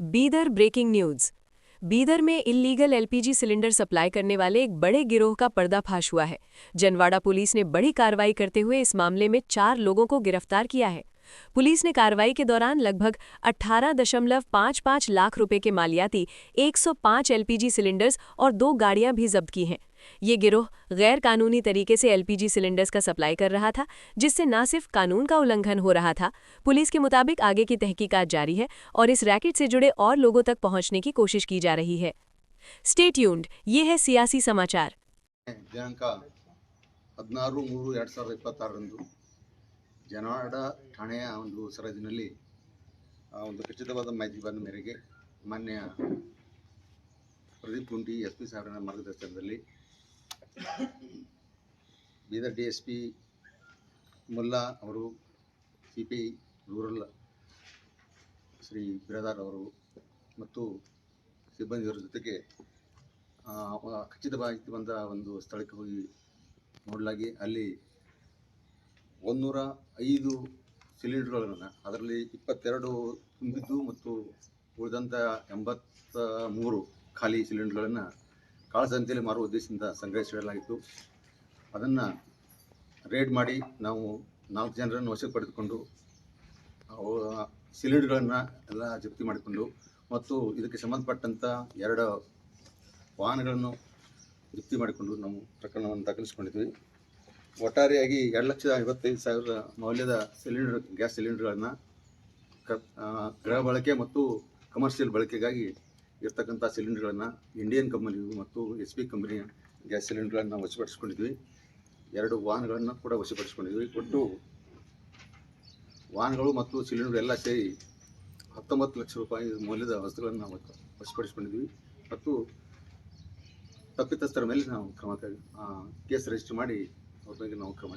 Bidar breaking news. Bidar में illegal LPG cylinder supply करने वाले एक बड़े गिरोह का पर्दाफाश हुआ है। जनवाड़ा पुलिस ने बड़ी कार्रवाई करते हुए इस मामले में 4 लोगों को गिरफ्तार किया है। पुलिस ने कार्रवाई के दौरान लगभग 18.55 लाख रुपए के मालियाती 105 एलपीजी सिलेंडर्स और 2 गाड़ियां भी जब्त की हैं। ये गिरोह गैर कानूनी तरीके से एलपीजी सिलेंडर्स का सप्लाई कर रहा था, जिससे न सिर्फ कानून का उल्लंघन हो रहा था। पुलिस के मुताबिक आगे की तहकीकात जारी है और इस रैकेट से जुड़े और लोगों तक पहुंचने की कोशिश की जा रही है। स्टे ट्यून्ड, ये है सियासी समाचार। ದಿನಾಂಕ 16/3/2026 ಜನವಾಡ ಠಾಣೆಯ ಒಂದು ಸರಹದ್ದಿನಲ್ಲಿ ಒಂದು ಖಚಿತವಾದ ಮಾಹಿತಿ ಬಂದ ಮೇರೆಗೆ ಮಾನ್ಯ ಪ್ರದೀಪ್ ಗುಂಡಿ SP ಸಾಹೇಬರ ಮಾರ್ಗದರ್ಶನದಲ್ಲಿ ಬೀದರ್ DSP ಮುಲ್ಲಾ ಅವರು, CPI ರೂರಲ್ ಶ್ರೀ ಬಿರಾದಾರ್ ಅವರು ಮತ್ತು ಸಿಬ್ಬಂದಿಯವರ ಜೊತೆಗೆ ಖಚಿತ ಮಾಹಿತಿ ಬಂದ ಒಂದು ಸ್ಥಳಕ್ಕೆ ಹೋಗಿ ನೋಡಲಾಗಿ ಅಲ್ಲಿ 105 ಸಿಲಿಂಡರ್ಗಳನ್ನು, ಅದರಲ್ಲಿ 22 ತುಂಬಿದ್ದು ಮತ್ತು ಉಳಿದಂಥ 83 ಖಾಲಿ ಸಿಲಿಂಡರ್ಗಳನ್ನು ಕಾಳಸಂತೆಯಲ್ಲಿ ಮಾರುವ ಉದ್ದೇಶದಿಂದ ಸಂಗ್ರಹಿಸಿಡಲಾಗಿತ್ತು. ಅದನ್ನು ರೇಡ್ ಮಾಡಿ ನಾವು 4 ಜನರನ್ನು ವಶಕ್ಕೆ ಪಡೆದುಕೊಂಡು ಸಿಲಿಂಡರ್ಗಳನ್ನು ಎಲ್ಲ ಜಪ್ತಿ ಮಾಡಿಕೊಂಡು ಮತ್ತು ಇದಕ್ಕೆ ಸಂಬಂಧಪಟ್ಟಂಥ 2 ವಾಹನಗಳನ್ನು ಜಪ್ತಿ ಮಾಡಿಕೊಂಡು ನಾವು ಪ್ರಕರಣವನ್ನು ದಾಖಲಿಸಿಕೊಂಡಿದ್ವಿ. ಒಟ್ಟಾರೆಯಾಗಿ 2,55,000 ಮೌಲ್ಯದ ಗ್ಯಾಸ್ ಸಿಲಿಂಡರ್ಗಳನ್ನು ಗೃಹ ಬಳಕೆ ಮತ್ತು ಕಮರ್ಷಿಯಲ್ ಬಳಕೆಗಾಗಿ ಇರ್ತಕ್ಕಂಥ ಸಿಲಿಂಡರ್ಗಳನ್ನು ಇಂಡಿಯನ್ ಕಂಪನಿಯು ಮತ್ತು SP ಕಂಪನಿಯ ಗ್ಯಾಸ್ ಸಿಲಿಂಡರ್ಗಳನ್ನು ನಾವು ವಶಪಡಿಸ್ಕೊಂಡಿದ್ವಿ. 2 ವಾಹನಗಳನ್ನು ಕೂಡ ವಶಪಡಿಸ್ಕೊಂಡಿದ್ವಿ. ಒಟ್ಟು ವಾಹನಗಳು ಮತ್ತು ಸಿಲಿಂಡರ್ ಎಲ್ಲ ಸೇರಿ 19 ಲಕ್ಷ ರೂಪಾಯಿ ಮೌಲ್ಯದ ವಸ್ತುಗಳನ್ನು ನಾವು ವಶಪಡಿಸ್ಕೊಂಡಿದ್ವಿ ಮತ್ತು ತಪ್ಪಿತಸ್ಥರ ಮೇಲೆ ನಾವು ಕೇಸ್ ರಿಜಿಸ್ಟರ್ ಮಾಡಿ ಅವ್ರ ಬಗ್ಗೆ ನಾವು ಕ್ರಮ